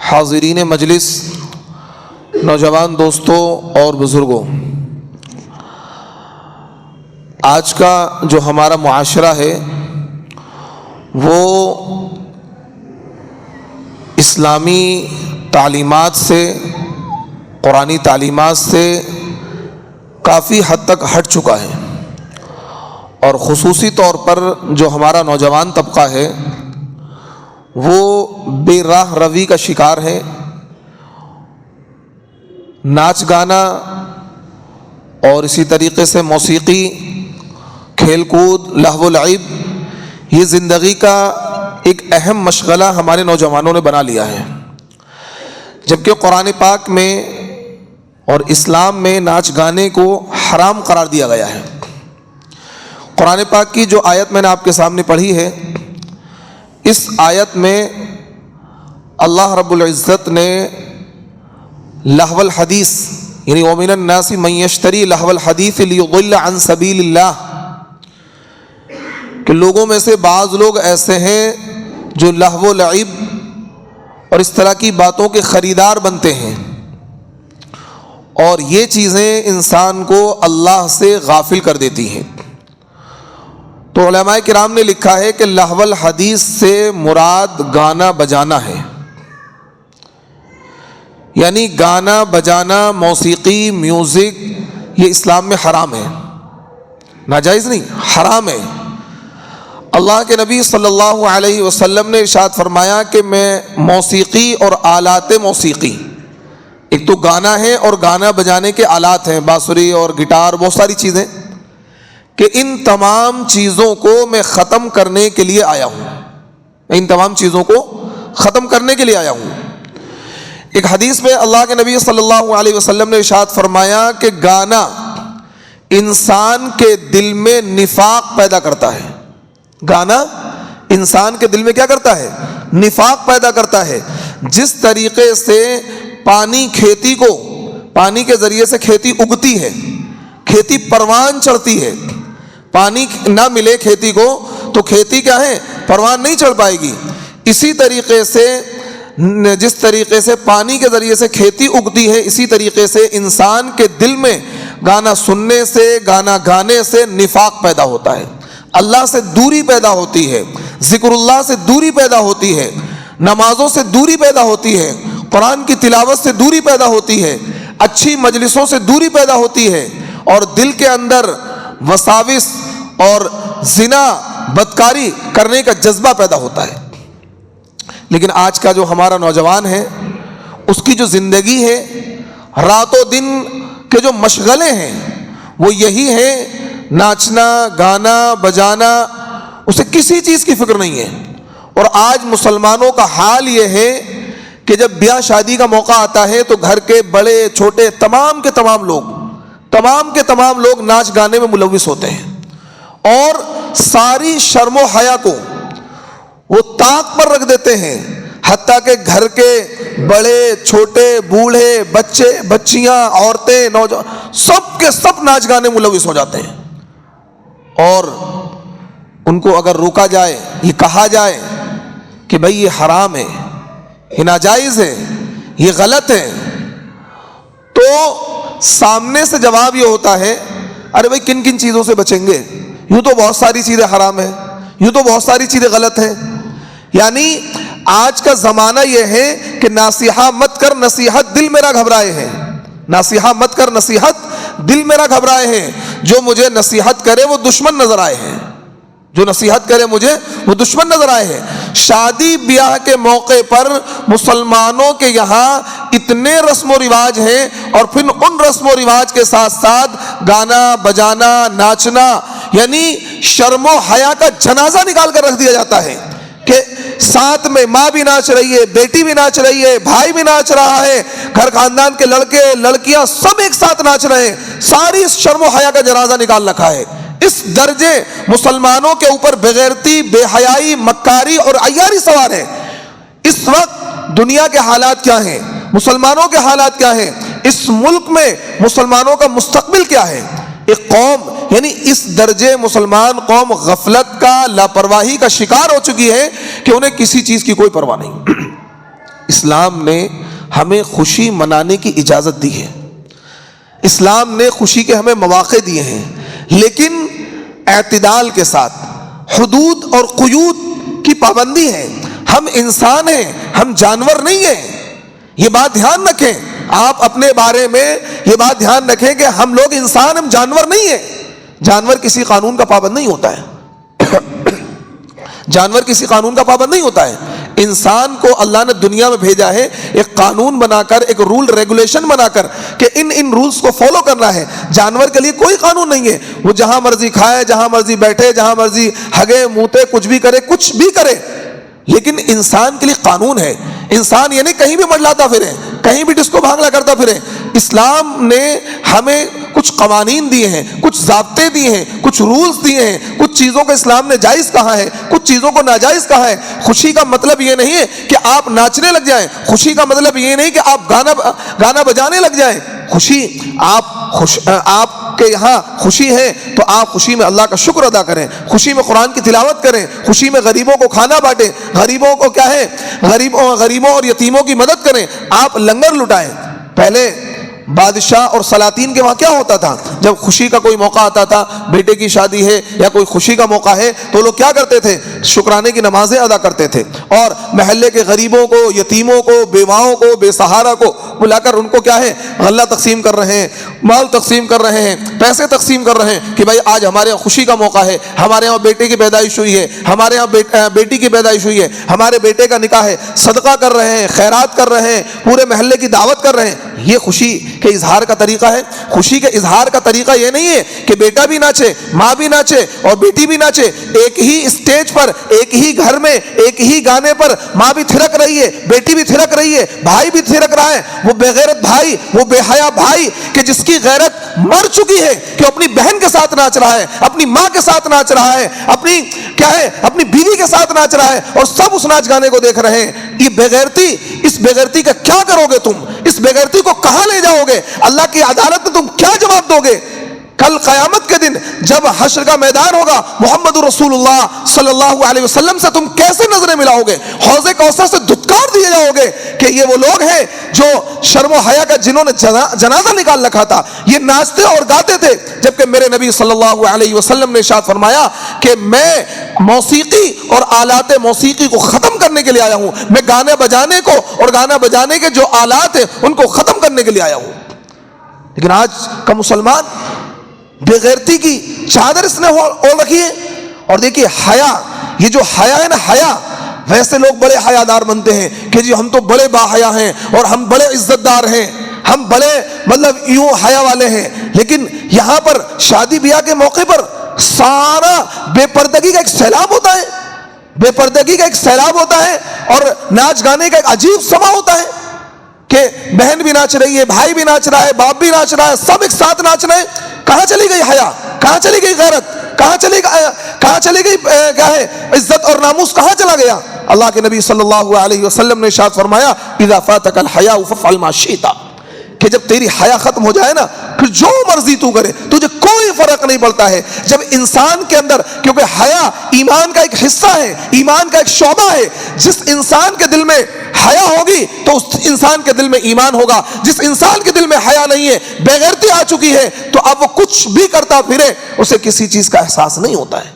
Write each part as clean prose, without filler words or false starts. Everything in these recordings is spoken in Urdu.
حاضرین مجلس، نوجوان دوستوں اور بزرگوں، آج کا جو ہمارا معاشرہ ہے وہ اسلامی تعلیمات سے، قرآنی تعلیمات سے کافی حد تک ہٹ چکا ہے، اور خصوصی طور پر جو ہمارا نوجوان طبقہ ہے وہ بے راہ روی کا شکار ہے۔ ناچ گانا اور اسی طریقے سے موسیقی، کھیل کود، لہو و لعب، یہ زندگی کا ایک اہم مشغلہ ہمارے نوجوانوں نے بنا لیا ہے، جبکہ قرآن پاک میں اور اسلام میں ناچ گانے کو حرام قرار دیا گیا ہے۔ قرآن پاک کی جو آیت میں نے آپ کے سامنے پڑھی ہے، اس آیت میں اللہ رب العزت نے لہو الحدیث یعنی وَمِنَ النَّاسِ مَن يَشْتَرِي لَهْوَ الْحَدِيثِ لِيُضِلَّ عَن سَبِيلِ اللَّهِ کہ لوگوں میں سے بعض لوگ ایسے ہیں جو لہو و لعب اور اس طرح کی باتوں کے خریدار بنتے ہیں، اور یہ چیزیں انسان کو اللہ سے غافل کر دیتی ہیں۔ تو علماء کرام نے لکھا ہے کہ لہو الحدیث سے مراد گانا بجانا ہے، یعنی گانا بجانا، موسیقی، میوزک، یہ اسلام میں حرام ہے، ناجائز نہیں، حرام ہے۔ اللہ کے نبی صلی اللہ علیہ وسلم نے ارشاد فرمایا کہ میں موسیقی اور آلات موسیقی، ایک تو گانا ہے اور گانا بجانے کے آلات ہیں، بانسری اور گٹار، بہت ساری چیزیں، کہ ان تمام چیزوں کو میں ختم کرنے کے لیے آیا ہوں، ان تمام چیزوں کو ختم کرنے کے لیے آیا ہوں۔ ایک حدیث میں اللہ کے نبی صلی اللہ علیہ وسلم نے ارشاد فرمایا کہ گانا انسان کے دل میں نفاق پیدا کرتا ہے، گانا انسان کے دل میں کیا کرتا ہے؟ نفاق پیدا کرتا ہے۔ جس طریقے سے پانی کھیتی کو، پانی کے ذریعے سے کھیتی اگتی ہے، کھیتی پروان چڑھتی ہے، پانی نہ ملے کھیتی کو تو کھیتی کیا ہے؟ پروان نہیں چڑھ پائے گی۔ اسی طریقے سے جس طریقے سے پانی کے ذریعے سے کھیتی اگتی ہے، اسی طریقے سے انسان کے دل میں گانا سننے سے، گانا گانے سے نفاق پیدا ہوتا ہے، اللہ سے دوری پیدا ہوتی ہے، ذکر اللہ سے دوری پیدا ہوتی ہے، نمازوں سے دوری پیدا ہوتی ہے، قرآن کی تلاوت سے دوری پیدا ہوتی ہے، اچھی مجلسوں سے دوری پیدا ہوتی ہے، اور دل کے اندر وساوس اور زنا، بدکاری کرنے کا جذبہ پیدا ہوتا ہے۔ لیکن آج کا جو ہمارا نوجوان ہے، اس کی جو زندگی ہے، رات و دن کے جو مشغلے ہیں وہ یہی ہے، ناچنا، گانا، بجانا، اسے کسی چیز کی فکر نہیں ہے۔ اور آج مسلمانوں کا حال یہ ہے کہ جب بیاہ شادی کا موقع آتا ہے تو گھر کے بڑے چھوٹے تمام کے تمام لوگ ناچ گانے میں ملوث ہوتے ہیں، اور ساری شرم و حیا کو وہ طاق پر رکھ دیتے ہیں، حتیٰ کہ گھر کے بڑے چھوٹے، بوڑھے، بچے، بچیاں، عورتیں، نوجوان، سب کے سب ناچ گانے ملوث ہو جاتے ہیں۔ اور ان کو اگر روکا جائے، یہ کہا جائے کہ بھئی یہ حرام ہے، یہ ناجائز ہے، یہ غلط ہے، تو سامنے سے جواب یہ ہوتا ہے، ارے بھئی کن کن چیزوں سے بچیں گے؟ یوں تو بہت ساری چیزیں حرام ہیں، یوں تو بہت ساری چیزیں غلط ہیں۔ یعنی آج کا زمانہ یہ ہے کہ ناصیحہ مت کر، نصیحت دل میرا گھبرائے ہیں، ناصیحہ مت کر، نصیحت دل میرا گھبرائے ہیں، جو مجھے نصیحت کرے وہ دشمن نظر آئے ہیں، جو نصیحت کرے مجھے وہ دشمن نظر آئے ہیں۔ شادی بیاہ کے موقع پر مسلمانوں کے یہاں اتنے رسم و رواج ہیں، اور پھر ان رسم و رواج کے ساتھ ساتھ گانا بجانا، ناچنا، یعنی شرم و حیا کا جنازہ نکال کر رکھ دیا جاتا ہے، کہ ساتھ میں ماں بھی ناچ رہی ہے، بیٹی بھی ناچ رہی ہے، بھائی بھی ناچ رہا ہے، گھر خاندان کے لڑکے لڑکیاں سب ایک ساتھ ناچ رہے ہیں، ساری شرم و حیا کا جنازہ نکال رکھا ہے۔ اس درجے مسلمانوں کے اوپر بغیرتی، بے حیائی، مکاری اور عیاری سوار ہے۔ اس وقت دنیا کے حالات کیا ہیں، مسلمانوں کے حالات کیا ہیں، اس ملک میں مسلمانوں کا مستقبل کیا ہے؟ ایک قوم یعنی اس درجے مسلمان قوم غفلت کا، لاپرواہی کا شکار ہو چکی ہے کہ انہیں کسی چیز کی کوئی پرواہ نہیں۔ اسلام نے ہمیں خوشی منانے کی اجازت دی ہے، اسلام نے خوشی کے ہمیں مواقع دیے ہیں، لیکن اعتدال کے ساتھ، حدود اور قیود کی پابندی ہے۔ ہم انسان ہیں، ہم جانور نہیں ہیں، یہ بات دھیان رکھیں۔ آپ اپنے بارے میں یہ بات دھیان رکھیں کہ ہم لوگ انسان، ہم جانور نہیں ہیں۔ جانور کسی قانون کا پابند نہیں ہوتا ہے، جانور کسی قانون کا پابند نہیں ہوتا ہے۔ انسان کو اللہ نے دنیا میں بھیجا ہے ایک قانون بنا کر، ایک رول ریگولیشن بنا کر کہ ان رولز کو فالو کرنا ہے۔ جانور کے لیے کوئی قانون نہیں ہے، وہ جہاں مرضی کھائے، جہاں مرضی بیٹھے، جہاں مرضی ہگے موتے، کچھ بھی کرے، کچھ بھی کرے۔ لیکن انسان کے لیے قانون ہے۔ انسان یعنی کہیں بھی منڈلاتا پھرے، کہیں بھی ڈسکو بھانگڑا کرتا پھرے۔ اسلام نے ہمیں کچھ قوانین دیے ہیں، کچھ ضابطے دیے ہیں، کچھ رولز دیے ہیں، کچھ چیزوں کو اسلام نے جائز کہا ہے، کچھ چیزوں کو ناجائز کہا ہے۔ خوشی کا مطلب یہ نہیں ہے کہ آپ ناچنے لگ جائیں، خوشی کا مطلب یہ نہیں کہ آپ گانا بجانے لگ جائیں۔ خوشی آپ کے یہاں خوشی ہے تو آپ خوشی میں اللہ کا شکر ادا کریں، خوشی میں قرآن کی تلاوت کریں، خوشی میں غریبوں کو کھانا بانٹیں، غریبوں کو کیا ہے، غریبوں اور یتیموں کی مدد کریں، آپ لنگر لٹائیں۔ پہلے بادشاہ اور سلاطین کے وہاں کیا ہوتا تھا؟ جب خوشی کا کوئی موقع آتا تھا، بیٹے کی شادی ہے یا کوئی خوشی کا موقع ہے، تو لوگ کیا کرتے تھے؟ شکرانے کی نمازیں ادا کرتے تھے، اور محلے کے غریبوں کو، یتیموں کو، بیواؤں کو، بے سہارا کو بلا کر ان کو کیا ہے، غلہ تقسیم کر رہے ہیں، مال تقسیم کر رہے ہیں، پیسے تقسیم کر رہے ہیں کہ بھائی آج ہمارے یہاں خوشی کا موقع ہے، ہمارے یہاں بیٹے کی پیدائش ہوئی ہے، ہمارے یہاں بیٹی کی پیدائش ہوئی ہے، ہمارے بیٹے کا نکاح ہے، صدقہ کر رہے ہیں، خیرات کر رہے ہیں، پورے محلے کی دعوت کر رہے ہیں۔ یہ خوشی کے اظہار کا طریقہ ہے۔ خوشی کے اظہار کا طریقہ یہ نہیں ہے کہ بیٹا بھی ناچے، ماں بھی ناچے اور بیٹی بھی ناچے، ایک ہی اسٹیج پر، ایک ہی گھر میں، ایک ہی گانے پر ماں بھی تھرک رہی ہے، بیٹی بھی تھرک رہی ہے، بھائی بھی تھرک رہا ہے۔ وہ بے غیرت بھائی، وہ بے حیا بھائی کہ جس کی غیرت مر چکی ہے، کہ اپنی بہن کے ساتھ ناچ رہا ہے، اپنی ماں کے ساتھ ناچ رہا ہے، اپنی بیوی کے ساتھ ناچ رہا ہے، اور سب اس ناچ گانے کو دیکھ رہے ہیں۔ یہ بے غیرتی، اس بے غیرتی کا کیا کرو گے تم؟ اس بے غیرتی کو کہاں لے جاؤ گے؟ اللہ کی عدالت میں تم کیا جواب دو گے؟ کل قیامت کے دن جب حشر کا میدان ہوگا، محمد رسول اللہ صلی اللہ علیہ وسلم سے تم کیسے نظریں ملاؤ گے؟ حوض کوثر سے دھتکار دیے جاؤ گے کہ یہ وہ لوگ ہیں جو شرم و حیا کا جنہوں نے جنازہ نکال رکھا تھا، یہ ناچتے اور گاتے تھے، جبکہ میرے نبی صلی اللہ علیہ وسلم نے ارشاد فرمایا کہ میں موسیقی اور آلات موسیقی کو ختم کرنے کے لیے آیا ہوں، میں گانے بجانے کو اور گانا بجانے کے جو آلات ہیں ان کو ختم کرنے کے لیے آیا ہوں۔ لیکن آج کا مسلمان بے غیرتی کی چادر اس نے اوڑھ رکھی ہے۔ اور دیکھیے حیا، یہ جو حیا ہے نا، حیا، ویسے لوگ بڑے حیا دار بنتے ہیں کہ جی ہم تو بڑے با حیا ہیں اور ہم بڑے عزت دار ہیں، ہم بڑے یوں حیا والے ہیں۔ لیکن یہاں پر شادی بیاہ کے موقع پر سارا بے پردگی کا ایک سیلاب ہوتا ہے، بے پردگی کا ایک سیلاب ہوتا ہے، اور ناچ گانے کا ایک عجیب سما ہوتا ہے کہ بہن بھی ناچ رہی ہے، بھائی بھی ناچ رہا ہے، باپ بھی ناچ رہا ہے، سب ایک ساتھ ناچ رہے ہیں۔ کہاں چلی گئی حیا؟ کہاں چلی گئی غیرت؟ کہاں چلی گئی کیا ہے عزت اور ناموس؟ کہاں چلا گیا؟ اللہ کے نبی صلی اللہ علیہ وسلم نے ارشاد فرمایا اذا فاتك الحیاء فافعل ما شئت، کہ جب تیری حیا ختم ہو جائے نا، پھر جو مرضی تو کرے، تجھے کوئی فرق نہیں پڑتا ہے۔ جب انسان کے اندر، کیونکہ حیا ایمان کا ایک حصہ ہے، ایمان کا ایک شعبہ ہے، جس انسان کے دل میں حیا ہوگی تو اس انسان کے دل میں ایمان ہوگا۔ جس انسان کے دل میں حیا نہیں ہے، بے غیرتی آ چکی ہے، تو اب وہ کچھ بھی کرتا پھرے، اسے کسی چیز کا احساس نہیں ہوتا ہے۔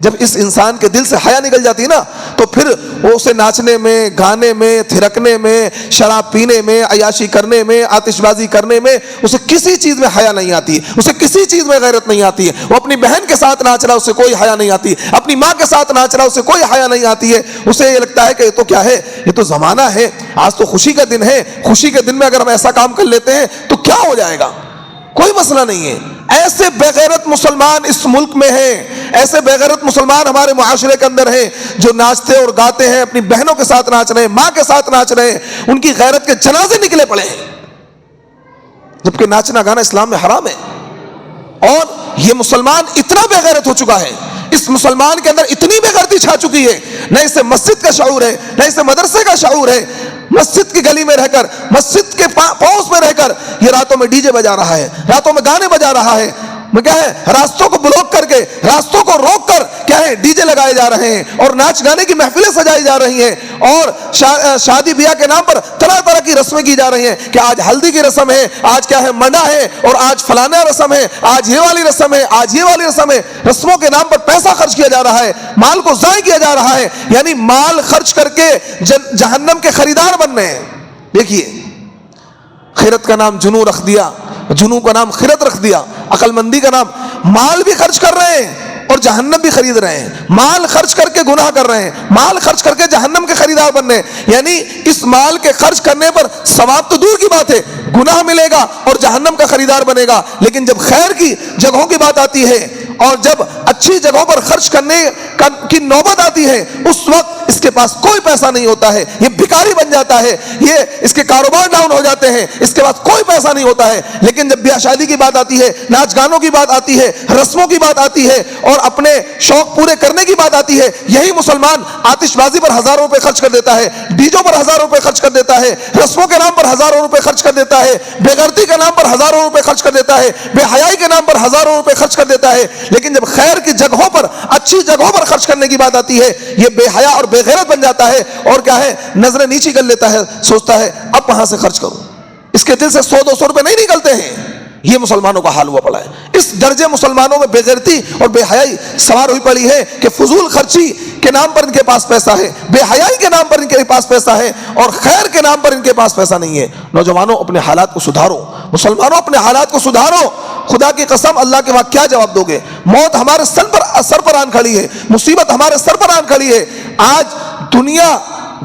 جب اس انسان کے دل سے حیا نکل جاتی ہے نا، تو پھر وہ اسے ناچنے میں، گانے میں، تھرکنے میں، شراب پینے میں، عیاشی کرنے میں، آتش بازی کرنے میں، اسے کسی چیز میں حیا نہیں آتی ہے، اسے کسی چیز میں غیرت نہیں آتی ہے۔ وہ اپنی بہن کے ساتھ ناچ رہا ہے، اسے کوئی حیا نہیں آتی، اپنی ماں کے ساتھ ناچ رہا ہے، اسے کوئی حیا نہیں آتی ہے۔ اسے یہ لگتا ہے کہ یہ تو کیا ہے، یہ تو زمانہ ہے، آج تو خوشی کا دن ہے، خوشی کے دن میں اگر ہم ایسا کام کر لیتے ہیں تو کیا ہو جائے گا؟ کوئی مسئلہ نہیں ہے۔ ایسے بے غیرت مسلمان اس ملک میں ہیں، ایسے بے غیرت مسلمان ہمارے معاشرے کے اندر ہیں جو ناچتے اور گاتے ہیں، اپنی بہنوں کے ساتھ ناچ رہے ہیں، ماں کے ساتھ ناچ رہے ہیں، ان کی غیرت کے جنازے نکلے پڑے ہیں، جبکہ ناچنا گانا اسلام میں حرام ہے۔ اور یہ مسلمان اتنا بے غیرت ہو چکا ہے، اس مسلمان کے اندر اتنی بے غیرتی چھا چکی ہے، نہ اسے مسجد کا شعور ہے، نہ اسے مدرسے کا شعور ہے۔ مسجد کی گلی میں رہ کر، مسجد کے پاس میں رہ کر یہ راتوں میں ڈی جے بجا رہا ہے، راتوں میں گانے بجا رہا ہے، میں کیا ہے، راستوں کو بلاک کر کے، راستوں کو روک کر کیا ہے ڈی جے لگائے جا رہے ہیں اور ناچ گانے کی محفلیں سجائی جا رہی ہیں اور شادی بیاہ کے نام پر طرح طرح کی رسمیں کی جا رہی ہیں کہ آج ہلدی کی رسم ہے، آج کیا ہے منڈا ہے، اور آج فلانا رسم ہے، آج یہ والی رسم ہے، آج یہ والی رسم ہے. رسموں کے نام پر پیسہ خرچ کیا جا رہا ہے، مال کو ضائع کیا جا رہا ہے، یعنی مال خرچ کر کے جہنم کے خریدار بن رہے ہیں. دیکھیے خیرت کا نام جنو رکھ دیا، جنو کا نام خیرت رکھ دیا، عقل مندی کا نام. مال بھی خرچ کر رہے ہیں اور جہنم بھی خرید رہے ہیں، مال خرچ کر کے گناہ کر رہے ہیں، مال خرچ کر کے جہنم کے خریدار بن رہے ہیں. یعنی اس مال کے خرچ کرنے پر ثواب تو دور کی بات ہے، گناہ ملے گا اور جہنم کا خریدار بنے گا. لیکن جب خیر کی جگہوں کی بات آتی ہے اور جب اچھی جگہوں پر خرچ کرنے کی نوبت آتی ہے، اس وقت اس کے پاس کوئی پیسہ نہیں ہوتا ہے، یہ بھکاری بن جاتا ہے، یہ اس کے کاروبار ڈاؤن ہو جاتے ہیں، اس کے پاس کوئی پیسہ نہیں ہوتا ہے. لیکن جب بیاہ شادی کی بات آتی ہے، ناچ گانوں کی بات آتی ہے، رسموں کی بات آتی ہے اور اپنے شوق پورے کرنے کی بات آتی ہے، یہی مسلمان آتش بازی پر ہزاروں روپے خرچ کر دیتا ہے، ڈیجوں پر ہزاروں روپے خرچ کر دیتا ہے، رسموں کے نام پر ہزاروں روپے خرچ کر دیتا ہے، بے غیرتی کے نام پر ہزاروں روپے خرچ کر دیتا ہے، بے حیائی کے نام پر ہزاروں روپے خرچ کر دیتا ہے. لیکن جب خیر کی جگہوں پر اچھی جگہوں پر خرچ کرنے کی بات آتی ہے، یہ بے حیا اور بے غیرت بن جاتا ہے اور کیا ہے نظریں نیچی کر لیتا ہے، سوچتا ہے اب کہاں سے خرچ کروں. اس کے دل سے 100-200 روپے نہیں نکلتے ہیں. یہ مسلمانوں کا حال ہوا پڑا ہے. اس درجے مسلمانوں میں بے غیرتی اور بے حیائی سوار ہوئی پڑی ہے کہ فضول خرچی کے نام پر ان کے پاس پیسہ ہے، بے حیائی کے نام پر ان کے پاس پیسہ ہے اور خیر کے نام پر ان کے پاس پیسہ نہیں ہے. نوجوانوں اپنے حالات کو سدھارو، مسلمانوں اپنے حالات کو سدھارو. خدا کی قسم اللہ کے وہاں کیا جواب دو گے؟ موت ہمارے سر پر آن کھڑی ہے، مصیبت ہمارے سر پر آن کھڑی ہے. آج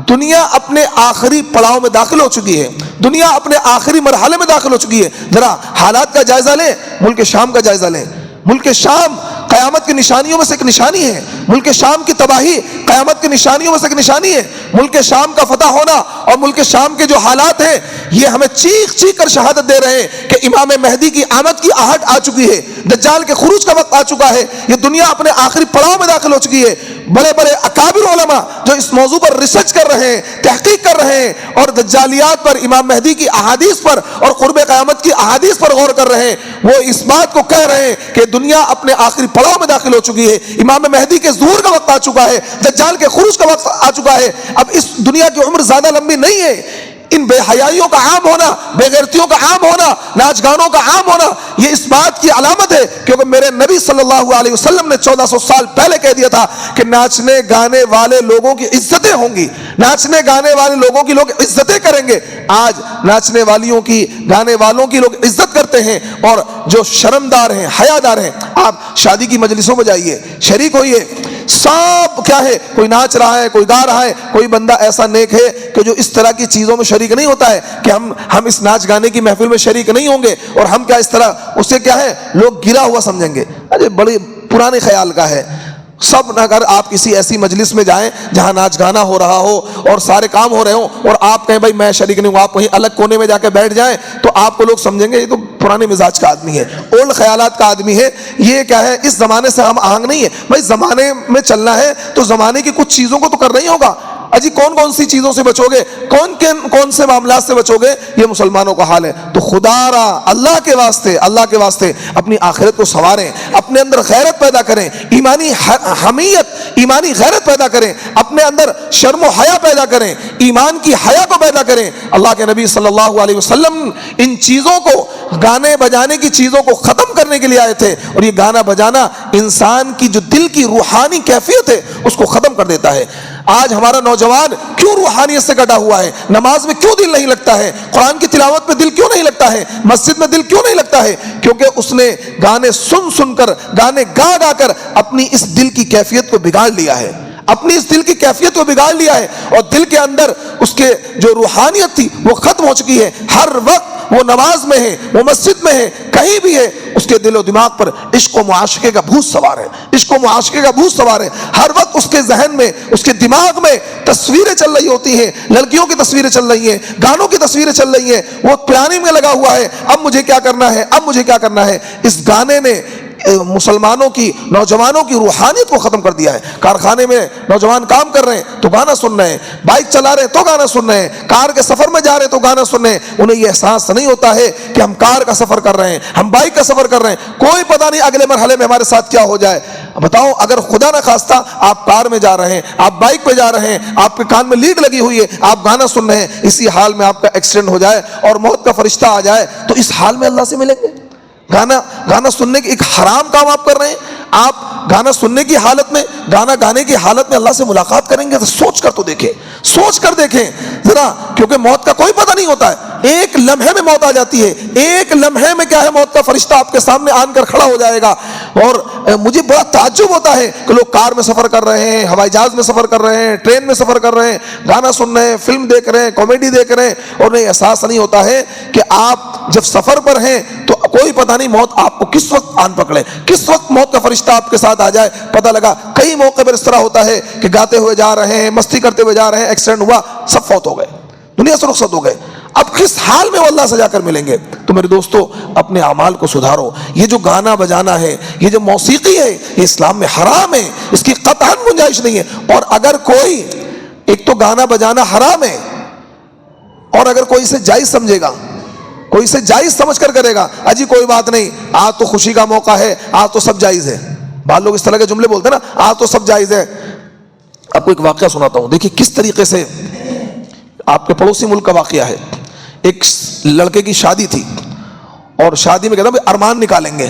دنیا اپنے آخری پڑاؤ میں داخل ہو چکی ہے، دنیا اپنے آخری مرحلے میں داخل ہو چکی ہے. ذرا حالات کا جائزہ لیں، ملک شام کا جائزہ لیں. ملک شام قیامت کی نشانیوں میں سے ایک نشانی ہے، ملک شام کی تباہی قیامت کی نشانیوں میں سے ایک نشانی ہے. ملک شام کا فتح ہونا اور ملک شام کے جو حالات ہیں یہ ہمیں چیخ چیخ کر شہادت دے رہے ہیں کہ امام مہدی کی آمد کی آہٹ آ چکی ہے، دجال کے خروج کا وقت آ چکا ہے. یہ دنیا اپنے آخری پڑاؤ میں داخل ہو چکی ہے. بڑے بڑے اکابر علماء جو اس موضوع پر ریسرچ کر رہے ہیں، تحقیق کر رہے ہیں اور دجالیات پر، امام مہدی کی احادیث پر اور قرب قیامت کی احادیث پر غور کر رہے ہیں، وہ اس بات کو کہہ رہے ہیں کہ دنیا اپنے آخری پڑاؤ میں داخل ہو چکی ہے. امام مہدی کے ظہور کا وقت آ چکا ہے، دجال کے خروج کا وقت آ چکا ہے. اب اس دنیا کی عمر زیادہ لمبی نہیں ہے. ان بے حیائیوں کا عام ہونا، بے غیرتیوں کا عام ہونا، ناچ گانوں کا عام ہونا، یہ اس بات کی علامت ہے کیونکہ میرے نبی صلی اللہ علیہ وسلم نے 1400 سال پہلے کہہ دیا تھا کہ ناچنے گانے والے لوگوں کی عزتیں ہوں گی، ناچنے گانے والے لوگوں کی لوگ عزتیں کریں گے. آج ناچنے والیوں کی، گانے والوں کی لوگ عزت کرتے ہیں اور جو شرمدار ہیں، حیادار ہیں. آپ شادی کی مجلسوں میں جائیے، شریک ہوئیے، سب کیا ہے کوئی ناچ رہا ہے، کوئی گا رہا ہے. کوئی بندہ ایسا نیک ہے کہ جو اس طرح کی چیزوں میں شریک نہیں ہوتا ہے کہ ہم اس ناچ گانے کی محفل میں شریک نہیں ہوں گے اور ہم کیا اس طرح اسے کیا ہے لوگ گرا ہوا سمجھیں گے. ارے بڑی پرانے خیال کا ہے. سب اگر آپ کسی ایسی مجلس میں جائیں جہاں ناچ گانا ہو رہا ہو اور سارے کام ہو رہے ہوں اور آپ کہیں بھائی میں شریک نہیں ہوں، آپ کہیں الگ کونے میں جا کے بیٹھ جائیں تو آپ کو لوگ سمجھیں گے یہ تو پرانے مزاج کا آدمی ہے، اولڈ خیالات کا آدمی ہے. یہ کیا ہے اس زمانے سے ہم آہنگ نہیں ہے. بھائی زمانے میں چلنا ہے تو زمانے کی کچھ چیزوں کو تو کرنا ہی ہوگا. اجی کون سی چیزوں سے بچو گے، کون سے معاملات سے بچو گے؟ یہ مسلمانوں کا حال ہے. تو خدا را اللہ کے واسطے اپنی آخرت کو سنواریں، اپنے اندر غیرت پیدا کریں، ایمانی حمیت، ایمانی غیرت پیدا کریں، اپنے اندر شرم و حیا پیدا کریں، ایمان کی حیا کو پیدا کریں. اللہ کے نبی صلی اللہ علیہ وسلم ان چیزوں کو، گانے بجانے کی چیزوں کو ختم کرنے کے لیے آئے تھے اور یہ گانا بجانا انسان کی جو دل کی روحانی کیفیت ہے اس کو ختم کر دیتا ہے. آج ہمارا نوجوان کیوں روحانیت سے کٹا ہوا ہے؟ نماز میں کیوں دل نہیں لگتا ہے؟ قرآن کی تلاوت میں دل کیوں نہیں لگتا ہے؟ مسجد میں دل کیوں نہیں لگتا ہے؟ کیونکہ اس نے گانے سن کر، گانے گا کر اپنی اس دل کی کیفیت کو بگاڑ لیا ہے، اپنی اس دل کی کیفیت کو بگاڑ لیا ہے اور دل کے اندر اس کے جو روحانیت تھی وہ ختم ہو چکی ہے. ہر وقت وہ نماز میں ہے، وہ مسجد میں ہے، کہیں بھی ہے، اس کے دل و دماغ پر عشق و معاشقے کا بھوت سوار ہے، عشق و معاشقے کا بھوت سوار ہے. ہر وقت اس کے ذہن میں، اس کے دماغ میں تصویریں چل رہی ہوتی ہیں، لڑکیوں کی تصویریں چل رہی ہیں، گانوں کی تصویریں چل رہی ہیں. وہ پلاننگ میں لگا ہوا ہے، اب مجھے کیا کرنا ہے، اب مجھے کیا کرنا ہے. اس گانے نے مسلمانوں کی، نوجوانوں کی روحانیت کو ختم کر دیا ہے. کارخانے میں نوجوان کام کر رہے ہیں تو گانا سن رہے ہیں، بائک چلا رہے ہیں تو گانا سن رہے ہیں، کار کے سفر میں جا رہے ہیں تو گانا سن رہے ہیں. انہیں یہ احساس نہیں ہوتا ہے کہ ہم کار کا سفر کر رہے ہیں، ہم بائک کا سفر کر رہے ہیں. کوئی پتہ نہیں اگلے مرحلے میں ہمارے ساتھ کیا ہو جائے. بتاؤ اگر خدا نہ خواستہ آپ کار میں جا رہے ہیں, آپ بائک پہ جا رہے ہیں, آپ کے کان میں لیڈ لگی ہوئی ہے, آپ گانا سن رہے ہیں, اسی حال میں آپ کا ایکسیڈنٹ ہو جائے اور موت کا فرشتہ آ جائے تو اس حال میں اللہ سے ملیں گے؟ گانا سننے کی ایک حرام کام آپ کر رہے ہیں, آپ گانا سننے کی حالت میں, گانا گانے کی حالت میں اللہ سے ملاقات کریں گے؟ تو سوچ کر تو دیکھیں, سوچ کر دیکھیں ذرا, کیونکہ موت کا کوئی پتہ نہیں ہوتا ہے. ایک لمحے میں موت آ جاتی ہے, ایک لمحے میں کیا ہے, موت کا فرشتہ آپ کے سامنے آن کر کھڑا ہو جائے گا. اور مجھے بڑا تعجب ہوتا ہے کہ لوگ کار میں سفر کر رہے ہیں, ہوائی جہاز میں سفر کر رہے ہیں, ٹرین میں سفر کر رہے ہیں, گانا سن رہے ہیں, فلم دیکھ رہے ہیں, کامیڈی دیکھ رہے ہیں, اور انہیں احساس نہیں ہوتا ہے کہ آپ جب سفر پر ہیں تو کوئی پتہ نہیں موت آپ کو کس وقت آن پکڑے, کس وقت موت کا فرشتہ آپ کے ساتھ آ جائے پتہ لگا. کئی موقع پر اس طرح ہوتا ہے کہ گاتے ہوئے جا رہے ہیں, مستی کرتے ہوئے جا رہے ہیں, ایکسیڈنٹ ہوا, سب فوت ہو گئے, دنیا سے رخصت ہو گئے. اب کس حال میں وہ اللہ سے جا کر ملیں گے؟ تو میرے دوستو اپنے اعمال کو سدھارو. یہ جو گانا بجانا ہے, یہ جو موسیقی ہے, یہ اسلام میں حرام ہے, اس کی قطعاً گنجائش نہیں ہے. اور اگر کوئی, ایک تو گانا بجانا حرام ہے, اور اگر کوئی اسے جائز سمجھے گا, کوئی اسے جائز سمجھ کر کرے گا, اجی کوئی بات نہیں, آج تو خوشی کا موقع ہے, آج تو سب جائز ہے. بعض لوگ اس طرح کے جملے بولتے ہیں نا, آج تو سب جائز ہے. آپ کو ایک واقعہ سناتا ہوں, دیکھیے کس طریقے سے, آپ کے پڑوسی ملک کا واقعہ ہے. ایک لڑکے کی شادی تھی, اور شادی میں کہتا ہوں ارمان نکالیں گے.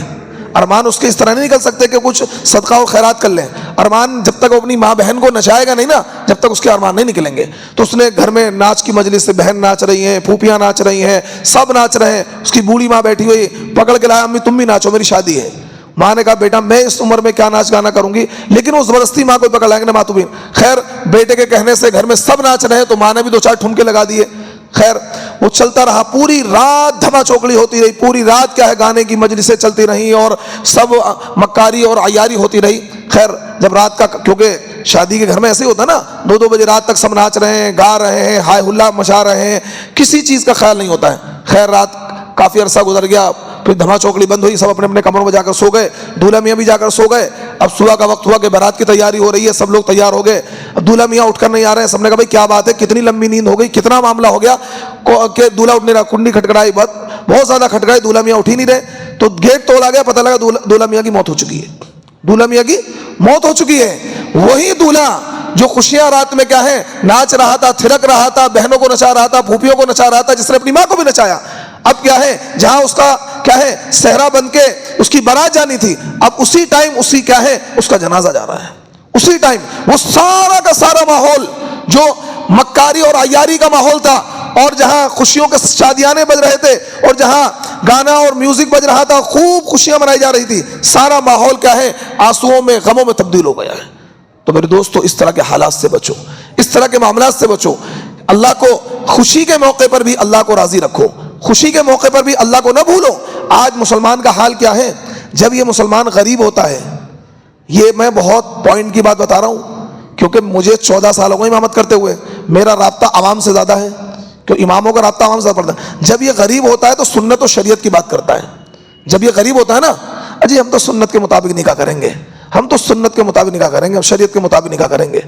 ارمان اس کے اس طرح نہیں نکل سکتے کہ کچھ صدقہ و خیرات کر لیں. ارمان جب تک وہ اپنی ماں بہن کو نچائے گا نہیں نا, جب تک اس کے ارمان نہیں نکلیں گے. تو اس نے گھر میں ناچ کی مجلس سے, بہن ناچ رہی ہیں, پھوپھیاں ناچ رہی ہیں, سب ناچ رہے ہیں, اس کی بوڑھی ماں بیٹھی ہوئی پکڑ کے لایا, امی تم بھی ناچو, میری شادی ہے. ماں نے کہا بیٹا میں اس عمر میں کیا ناچ گانا کروں گی, لیکن وہ زبردستی ماں کو پکڑ لائیں گے نا, ماں تو بھی. خیر بیٹے کے کہنے سے گھر میں سب ناچ رہے ہیں, تو ماں نے بھی دو چار ٹھمکے لگا دیے. خیر وہ چلتا رہا, پوری رات دھما چوکڑی ہوتی رہی, پوری رات کیا ہے گانے کی مجلسیں چلتی رہیں, اور سب مکاری اور عیاری ہوتی رہی. خیر جب رات کا, کیونکہ شادی کے گھر میں ایسے ہی ہوتا ہے نا, 2-2 بجے رات تک سب ناچ رہے ہیں, گا رہے ہیں, ہائے ہلا مچا رہے ہیں, کسی چیز کا خیال نہیں ہوتا ہے. خیر رات کافی عرصہ گزر گیا, پھر دھما چوکڑی بند ہوئی, سب اپنے اپنے کمروں میں جا کر سو گئے, دولہا میاں بھی جا کر سو گئے. اب صبح کا وقت ہوا کہ بارات کی تیاری ہو رہی ہے, سب لوگ تیار ہو گئے. اب دولہا میاں اٹھ کر نہیں آ رہے ہیں. سب نے کہا بھائی کیا بات ہے, کتنی لمبی نیند ہو گئی, کتنا معاملہ ہو گیا کہ دولہا اٹھنے رہا. کنڈی کھٹکھڑائی, بہت زیادہ کھٹکھڑائی, دولہا میاں اٹھ ہی نہیں رہے. تو گیٹ توڑا گیا, پتہ لگا دولہا میاں کی موت ہو چکی ہے. دولہا میاں کی موت ہو چکی ہے. وہی دولہا جو خوشیاں رات میں کیا ہے ناچ رہا تھا, تھرک رہا تھا, بہنوں کو نچا رہا تھا, پھوپھیوں کو نچا رہا تھا, جس نے اپنی ماں کو بھی نچایا, اب کیا ہے جہاں اس کا کیا ہے صحرا بن کے اس کی بارات جانی تھی, اب اسی ٹائم اسی کیا ہے اس کا جنازہ جا رہا ہے. اسی ٹائم وہ سارا کا سارا ماحول جو مکاری اور عیاری کا ماحول تھا, اور جہاں خوشیوں کے شادیانے بج رہے تھے, اور جہاں گانا اور میوزک بج رہا تھا, خوب خوشیاں منائی جا رہی تھی, سارا ماحول کیا ہے آنسوؤں میں, غموں میں تبدیل ہو گیا ہے. تو میرے دوستو اس طرح کے حالات سے بچو, اس طرح کے معاملات سے بچو. اللہ کو خوشی کے موقع پر بھی اللہ کو راضی رکھو, خوشی کے موقع پر بھی اللہ کو نہ بھولو. آج مسلمان کا حال کیا ہے, جب یہ مسلمان غریب ہوتا ہے, یہ میں بہت پوائنٹ کی بات بتا رہا ہوں کیونکہ مجھے 14 سال ہو گئے امامت کرتے ہوئے, میرا رابطہ عوام سے زیادہ ہے, کہ اماموں کا رابطہ عوام سے زیادہ پڑتا ہے. جب یہ غریب ہوتا ہے تو سنت و شریعت کی بات کرتا ہے. جب یہ غریب ہوتا ہے نا, اجی ہم تو سنت کے مطابق نکاح کریں گے, ہم تو سنت کے مطابق نکاح کریں گے, ہم شریعت کے مطابق نکاح کریں گے.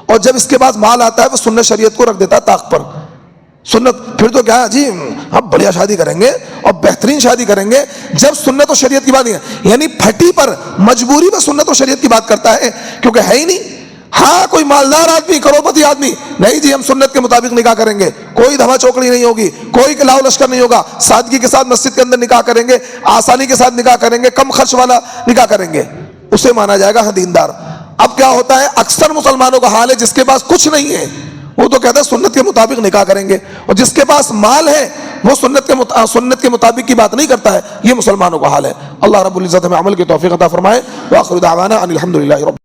اور جب اس کے پاس مال آتا ہے وہ سنت شریعت کو رکھ دیتا ہے طاق پر. سنت پھر تو کیا جی ہم بڑھیا شادی کریں گے اور بہترین شادی کریں گے, جب سنت و شریعت کی بات نہیں ہے, یعنی پھٹی پر مجبوری میں سنت و شریعت کی بات کرتا ہے کیونکہ ہے ہی نہیں. ہاں کوئی مالدار آدمی, کروڑپتی آدمی, نہیں جی ہم سنت کے مطابق نکاح کریں گے, کوئی دھما چوکڑی نہیں ہوگی, کوئی لاؤ لشکر نہیں ہوگا, سادگی کے ساتھ مسجد کے اندر نکاح کریں گے, آسانی کے ساتھ نکاح کریں گے, کم خرچ والا نکاح کریں گے, اسے مانا جائے گا ہاں دیندار. اب کیا ہوتا ہے اکثر مسلمانوں کا حال ہے, جس کے پاس کچھ نہیں ہے وہ تو کہتا ہے سنت کے مطابق نکاح کریں گے, اور جس کے پاس مال ہے وہ سنت کے مطابق کی بات نہیں کرتا ہے. یہ مسلمانوں کا حال ہے. اللہ رب العزت ہمیں عمل کی توفیق عطا فرمائے. وآخر دعوانا ان الحمد للہ رب